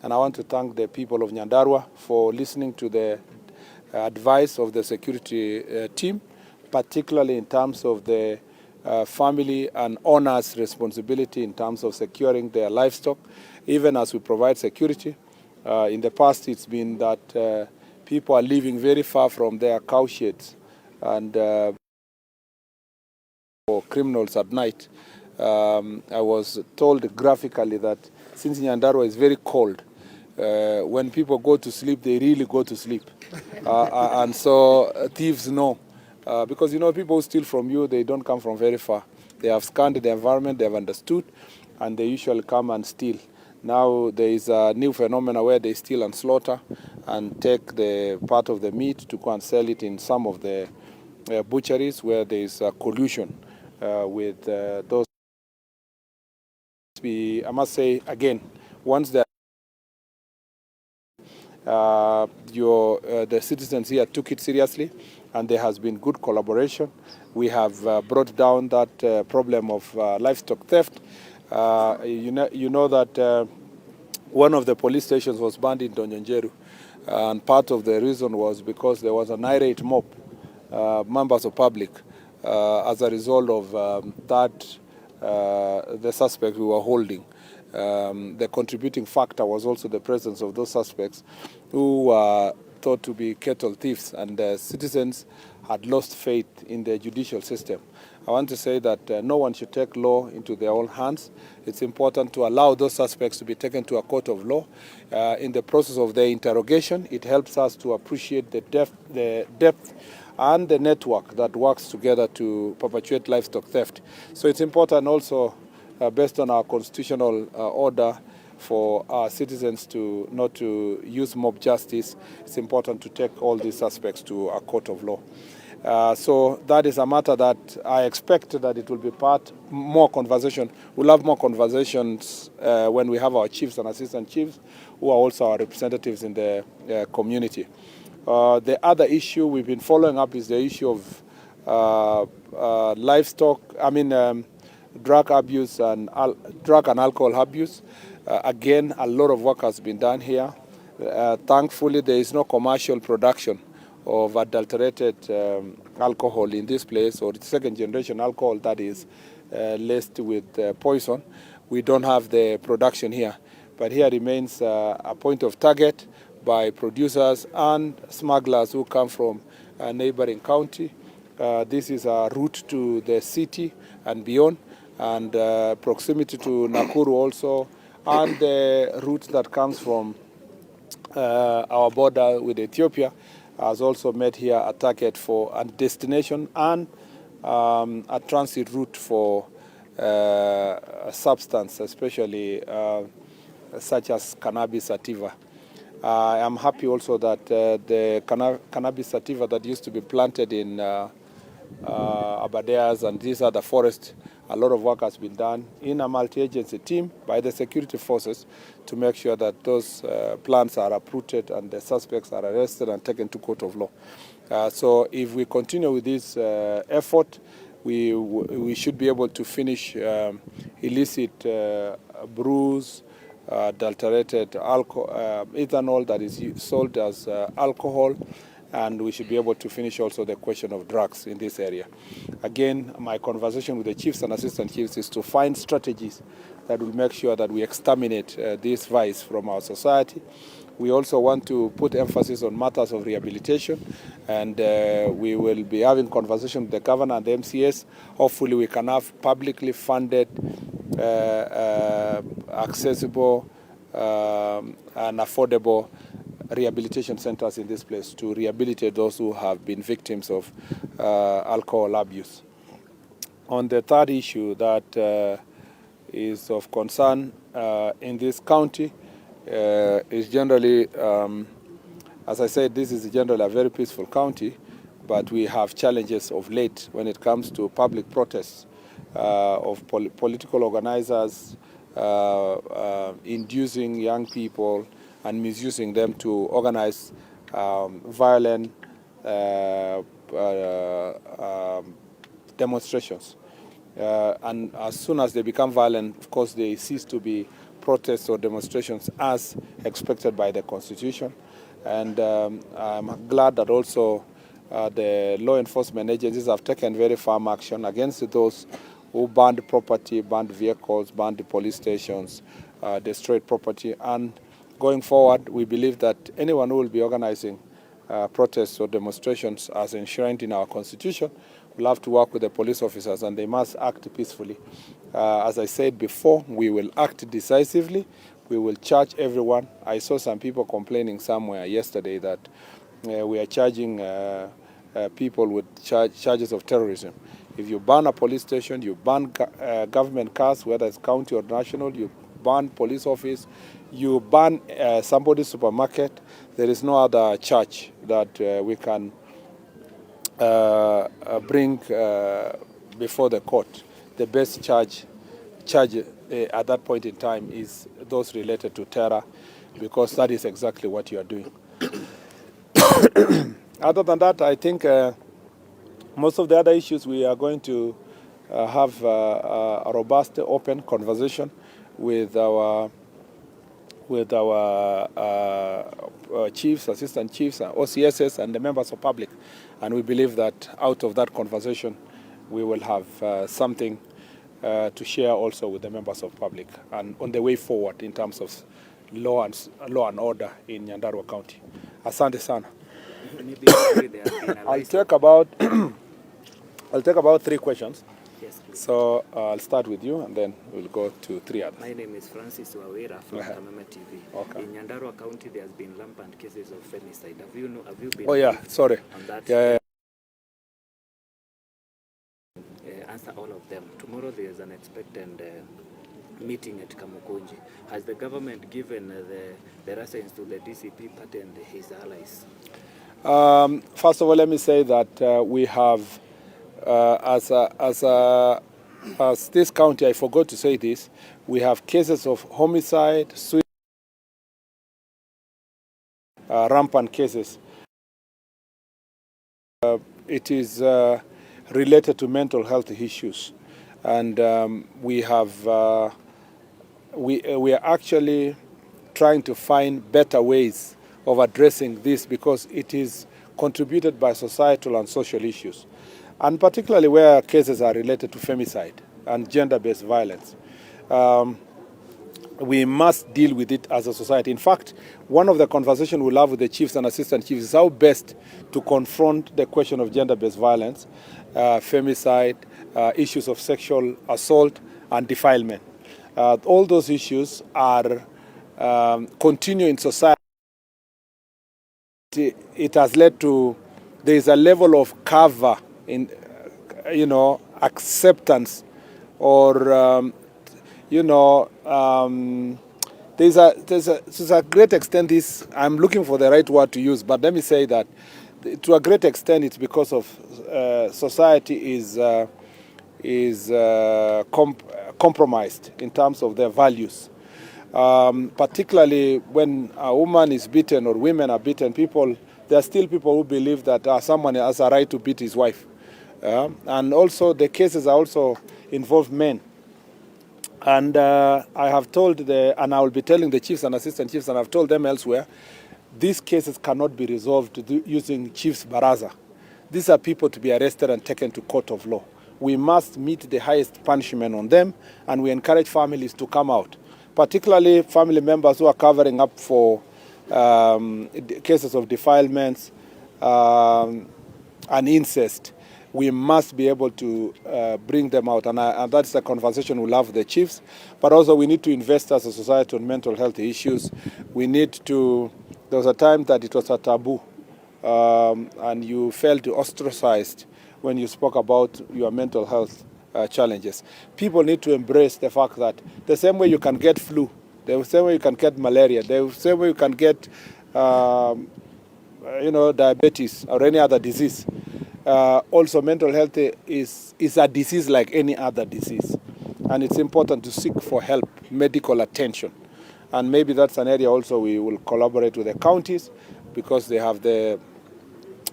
And I want to thank the people of Nyandarua for listening to the advice of the security team, particularly in terms of the family and owners' responsibility in terms of securing their livestock, even as we provide security. In the past, it's been that people are living very far from their cow sheds and for criminals at night. I was told graphically that since Nyandarua is very cold, when people go to sleep, they really go to sleep. And so thieves know. Because, people who steal from you, they don't come from very far. They have scanned the environment, they have understood, and they usually come and steal. Now there is a new phenomenon where they steal and slaughter and take the part of the meat to go and sell it in some of the butcheries where there is collusion with those. I must say again, once the citizens here took it seriously, and there has been good collaboration. We have brought down that problem of livestock theft. You know that one of the police stations was banned in Donyenjeru, and part of the reason was because there was an irate mob, members of public, as a result of the suspect we were holding. The contributing factor was also the presence of those suspects who were thought to be cattle thieves, and citizens had lost faith in the judicial system. I want to say that no one should take law into their own hands. It's important to allow those suspects to be taken to a court of law. In the process of their interrogation, it helps us to appreciate the depth and the network that works together to perpetuate livestock theft. So it's important also, based on our constitutional order, for our citizens not to use mob justice. It's important to take all these suspects to a court of law. So that is a matter that I expect that it will be more conversation. We'll have more conversations when we have our chiefs and assistant chiefs, who are also our representatives in the community. The other issue we've been following up is the issue of drug abuse and drug and alcohol abuse. Again, a lot of work has been done here. Thankfully, there is no commercial production of adulterated alcohol in this place, or second generation alcohol that is laced with poison. We don't have the production here, but here remains a point of target by producers and smugglers who come from a neighboring county. This is a route to the city and beyond, and proximity to Nakuru also, and the route that comes from our border with Ethiopia has also made here a target for a destination and a transit route for a substance, especially such as cannabis sativa. I am happy also that the cannabis sativa that used to be planted in Abadeas and these other forests, a lot of work has been done in a multi-agency team by the security forces to make sure that those plants are uprooted and the suspects are arrested and taken to court of law. So if we continue with this effort, we should be able to finish illicit brews, adulterated alcohol, ethanol that is sold as alcohol, and we should be able to finish also the question of drugs in this area. Again, my conversation with the chiefs and assistant chiefs is to find strategies that will make sure that we exterminate this vice from our society. We also want to put emphasis on matters of rehabilitation, and we will be having conversation with the governor and the MCS. Hopefully we can have publicly funded, accessible and affordable rehabilitation centers in this place to rehabilitate those who have been victims of alcohol abuse. On the third issue that is of concern in this county is generally, as I said, this is generally a very peaceful county, but we have challenges of late when it comes to public protests of political organizers inducing young people and misusing them to organize violent demonstrations. And as soon as they become violent, of course, they cease to be protests or demonstrations as expected by the Constitution. And I'm glad that also the law enforcement agencies have taken very firm action against those who burned property, burned vehicles, burned the police stations, destroyed property. And going forward, we believe that anyone who will be organizing protests or demonstrations as enshrined in our Constitution will have to work with the police officers, and they must act peacefully. As I said before, we will act decisively. We will charge everyone. I saw some people complaining somewhere yesterday that we are charging people with charges of terrorism. If you burn a police station, you burn government cars, whether it's county or national, you burn police office, you burn somebody's supermarket, there is no other charge that we can bring before the court. The best charge at that point in time is those related to terror, because that is exactly what you are doing. Other than that, I think most of the other issues we are going to have a robust, open conversation with our chiefs, assistant chiefs, OCSs, and the members of public. And we believe that out of that conversation, we will have something to share also with the members of public and on the way forward in terms of law and order in Nyandarua County. Asante sana. I'll take about I'll 3 questions. Yes, please. So I'll start with you, and then we'll go to 3 others. My name is Francis Wawira from Kameme TV. Okay. In Nyandarua County, there has been rampant cases of femicide. Have you been? Oh yeah, sorry. On that? Yeah. Answer all of them. Tomorrow there is an expected meeting at Kamukunji. Has the government given the reference to the DCP party and his allies? First of all, let me say that we have, as this county, I forgot to say this, we have cases of homicide, suicide, rampant cases. It is related to mental health issues, and we are actually trying to find better ways of addressing this, because it is contributed by societal and social issues, and particularly where cases are related to femicide and gender-based violence. We must deal with it as a society. In fact, one of the conversations we'll have with the chiefs and assistant chiefs is how best to confront the question of gender-based violence, femicide, issues of sexual assault and defilement. All those issues are continue in society. It has led to, there is a level of cover in, acceptance, or there's a great extent, this, I'm looking for the right word to use, but let me say that to a great extent it's because of society is compromised in terms of their values. Particularly when a woman is beaten or women are beaten, there are still people who believe that someone has a right to beat his wife. And also the cases also involve men. And I have told and I will be telling the chiefs and assistant chiefs, and I've told them elsewhere, these cases cannot be resolved using chiefs baraza. These are people to be arrested and taken to court of law. We must meet the highest punishment on them, and we encourage families to come out, particularly family members who are covering up for cases of defilements and incest. We must be able to bring them out, and that's the conversation we'll have with the chiefs. But also we need to invest as a society on mental health issues. We need to, there was a time that it was a taboo, and you felt ostracized when you spoke about your mental health challenges. People need to embrace the fact that the same way you can get flu, the same way you can get malaria, the same way you can get diabetes or any other disease, also mental health is a disease like any other disease, and it's important to seek for help, medical attention. And maybe that's an area also we will collaborate with the counties, because they have the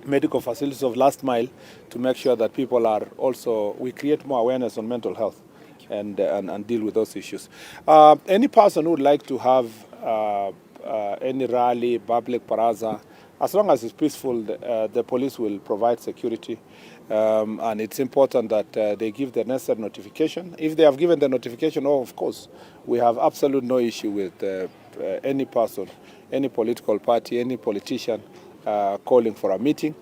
medical facilities of last mile, to make sure that people are also, we create more awareness on mental health. and deal with those issues. Any person who would like to have any rally, public baraza, as long as it's peaceful, the police will provide security. And it's important that they give the necessary notification. If they have given the notification, of course, we have absolute no issue with any person, any political party, any politician calling for a meeting.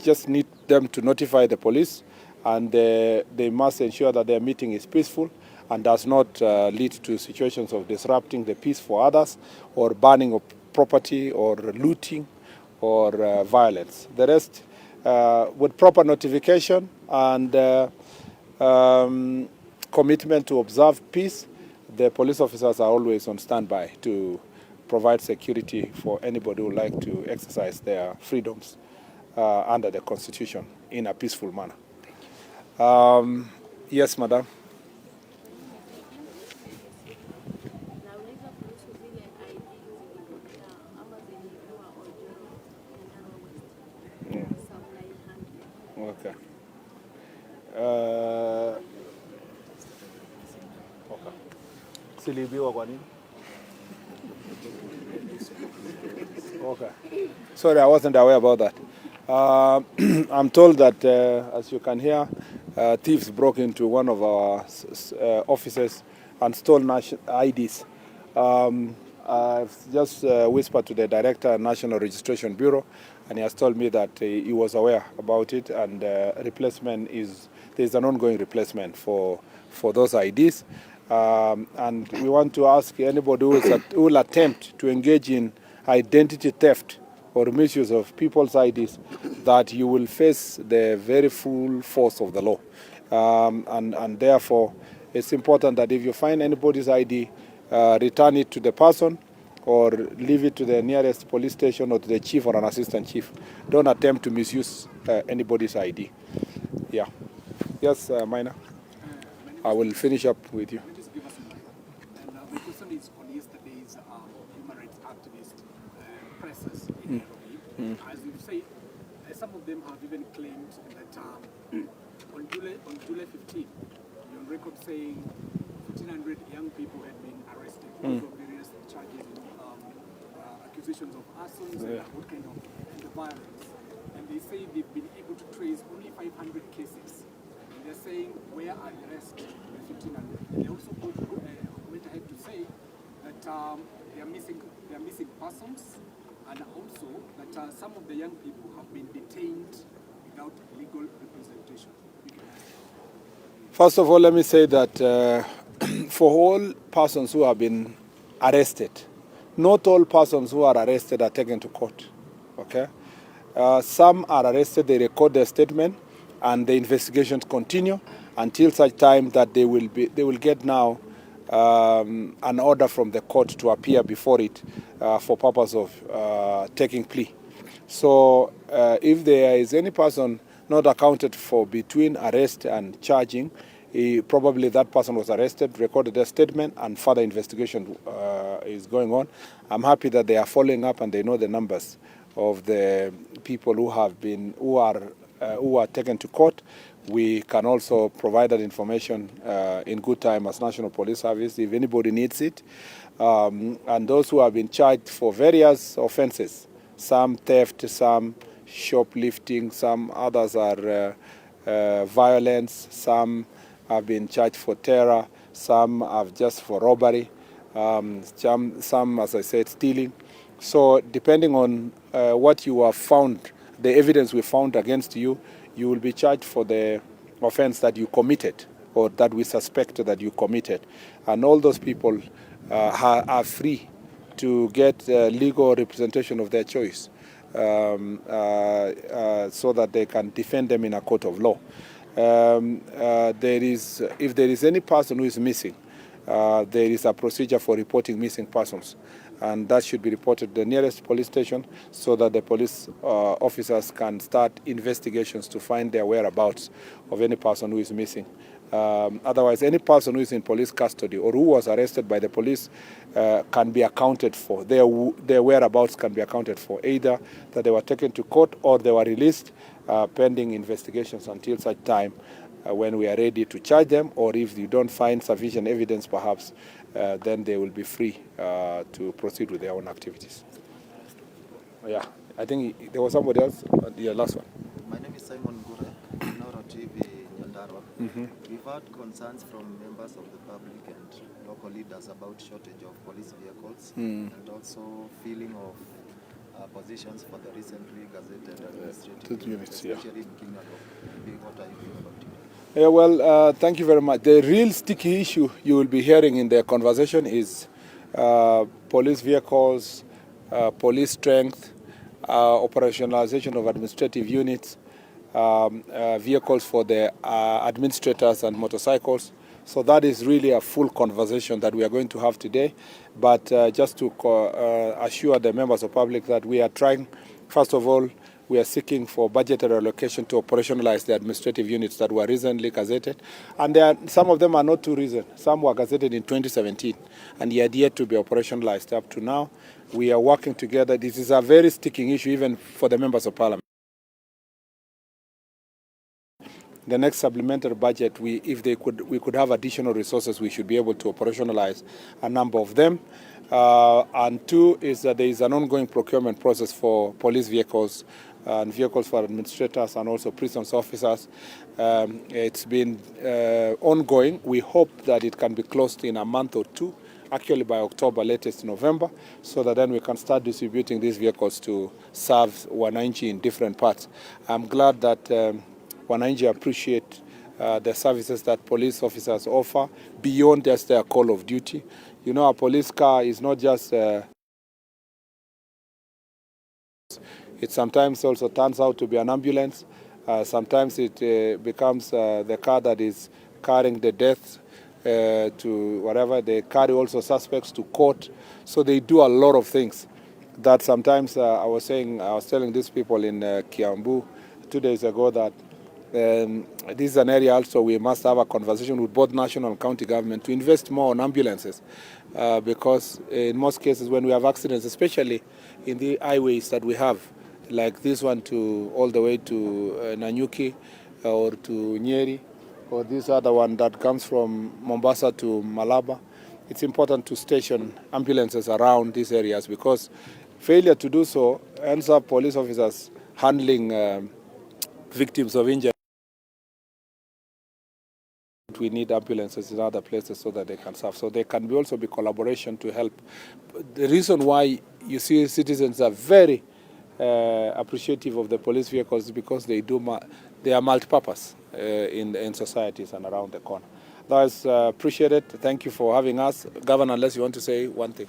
Just need them to notify the police, and they must ensure that their meeting is peaceful and does not lead to situations of disrupting the peace for others, or burning of property, or looting, or violence. The rest, with proper notification and commitment to observe peace, the police officers are always on standby to provide security for anybody who would like to exercise their freedoms under the Constitution in a peaceful manner. Yes, madam. Okay. Okay. Silibiwa kwa nini? Okay. Sorry, I wasn't aware about that. I'm told that, as you can hear, thieves broke into one of our offices and stole IDs. I've just whispered to the director, National Registration Bureau, and he has told me that he was aware about it, and there's an ongoing replacement for those IDs. And we want to ask anybody who will attempt to engage in identity theft or misuse of people's IDs, that you will face the very full force of the law. And therefore, it's important that if you find anybody's ID, return it to the person, or leave it to the nearest police station, or to the chief or an assistant chief. Don't attempt to misuse anybody's ID. Yeah. Yes, Minor. I will finish up with you. The question is on yesterday's human rights activist presses in Nairobi. As you've said, some of them have even claimed that on July 15, you're on record saying 1,500 young people had been arrested for various charges, accusations of arson, and what kind of the violence. And they say they've been able to trace only 500 cases. And they're saying, where are the rest of the 1,500? They also went ahead to say that they are missing persons, and also that some of the young people have been detained without legal representation. First of all, let me say that for all persons who have been arrested, not all persons who are arrested are taken to court. Okay, some are arrested, they record their statement, and the investigations continue until such time that they will get now an order from the court to appear before it for purpose of taking plea. So if there is any person not accounted for between arrest and charging, probably that person was arrested, recorded their statement, and further investigation is going on. I'm happy that they are following up and they know the numbers of the people who are taken to court. We can also provide that information in good time as National Police Service if anybody needs it. And those who have been charged for various offenses, some theft, some shoplifting, some others are violence, some have been charged for terror, some have just for robbery, some, as I said, stealing. So depending on what you have found, the evidence we found against you, you will be charged for the offense that you committed or that we suspect that you committed. And all those people are free to get legal representation of their choice so that they can defend them in a court of law. If there is any person who is missing, there is a procedure for reporting missing persons, and that should be reported to the nearest police station so that the police officers can start investigations to find their whereabouts of any person who is missing. Otherwise, any person who is in police custody or who was arrested by the police can be accounted for. Their whereabouts can be accounted for, either that they were taken to court or they were released pending investigations until such time when we are ready to charge them, or if you don't find sufficient evidence perhaps, then they will be free to proceed with their own activities. Yeah, I think there was somebody else. The last one. My name is Simon Gure, Noro TV Nyandarua. We've had concerns from members of the public and local leaders about shortage of police vehicles and also filling of positions for the recently gazetted administrative units, especially in Kingago. What are you doing about it? Yeah, well, thank you very much. The real sticky issue you will be hearing in the conversation is police vehicles, police strength, operationalization of administrative units, vehicles for the administrators and motorcycles. So that is really a full conversation that we are going to have today. But just to assure the members of public that we are trying, first of all, we are seeking for budgetary allocation to operationalize the administrative units that were recently gazetted. And some of them are not too recent. Some were gazetted in 2017 and yet to be operationalized up to now. We are working together. This is a very sticking issue even for the members of parliament. The next supplementary budget, we could have additional resources, we should be able to operationalize a number of them. And two is that there is an ongoing procurement process for police vehicles and vehicles for administrators and also prisons officers. It's been ongoing. We hope that it can be closed in a month or two, actually by October, latest November, so that then we can start distributing these vehicles to serve wananchi in different parts. I'm glad that wananchi appreciate the services that police officers offer beyond just their call of duty. You know, a police car is not just it sometimes also turns out to be an ambulance. Sometimes it becomes the car that is carrying the death to whatever. They carry also suspects to court. So they do a lot of things that sometimes I was telling these people in Kiambu 2 days ago that this is an area also we must have a conversation with both national and county government to invest more on ambulances because in most cases when we have accidents, especially in the highways that we have, like this one to all the way to Nanyuki or to Nyeri, or this other one that comes from Mombasa to Malaba, it's important to station ambulances around these areas because failure to do so ends up police officers handling victims of injury. We need ambulances in other places so that they can serve. So there can also be collaboration to help. The reason why you see citizens are very appreciative of the police vehicles is because they are multi-purpose in societies and around the corner. That is appreciated. Thank you for having us. Governor, unless you want to say one thing.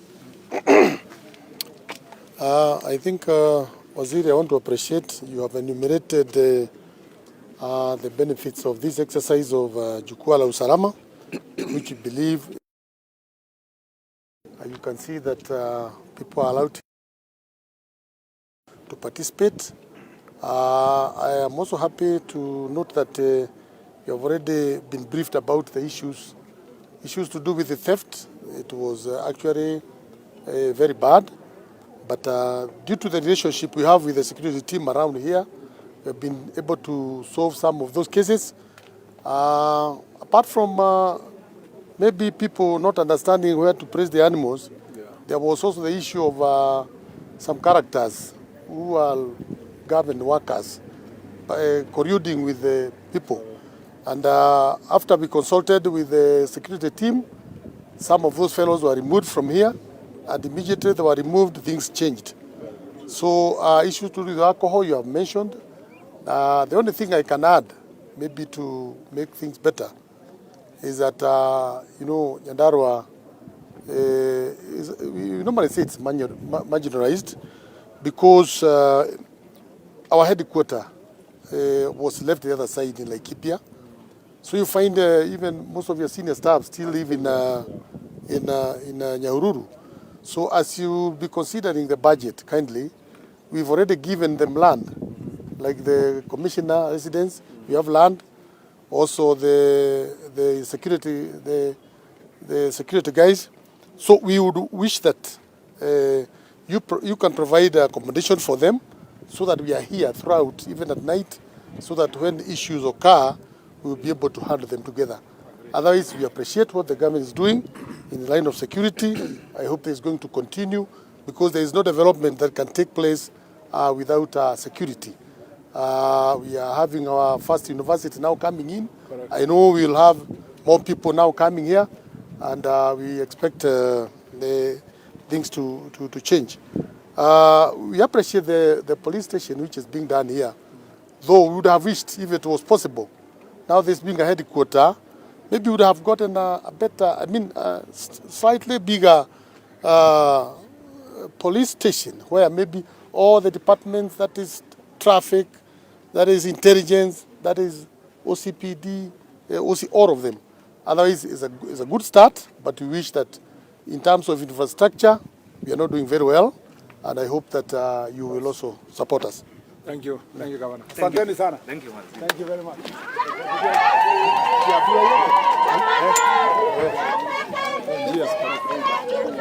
I think, Waziri, I want to appreciate you have enumerated the benefits of this exercise of Jukwaa la Usalama, which you believe, you can see that people are allowed to participate. I am also happy to note that you have already been briefed about the issues to do with the theft. It was actually very bad, but due to the relationship we have with the security team around here, we have been able to solve some of those cases. Apart from maybe people not understanding where to place the animals, there was also the issue of some characters who are government workers colluding with the people. And after we consulted with the security team, some of those fellows were removed from here, and immediately they were removed, things changed. So issues to do with alcohol you have mentioned. The only thing I can add, maybe to make things better, is that, Nyandarua, we normally say it's marginalized because our headquarters was left the other side in Laikipia. So you find even most of your senior staff still live in Nyahururu. So as you be considering the budget, kindly, we've already given them land. Like the commissioner residence, we have land. Also the security guys. So we would wish that you can provide accommodation for them, so that we are here throughout, even at night, so that when issues occur, we will be able to handle them together. Otherwise, we appreciate what the government is doing in the line of security. I hope there is going to continue because there is no development that can take place without security. We are having our first university now coming in. Correct. I know we will have more people now coming here, and we expect the things to change. We appreciate the police station which is being done here, though we would have wished if it was possible. Now this being a headquarter, maybe we would have gotten a better, slightly bigger police station where maybe all the departments, that is traffic, that is intelligence, that is OCPD, all of them. Otherwise, it's a good start, but we wish that in terms of infrastructure, we are not doing very well, and I hope that you will also support us. Thank you. Thank you, Governor. Thank you. Thank you. Thank you very much. Yes.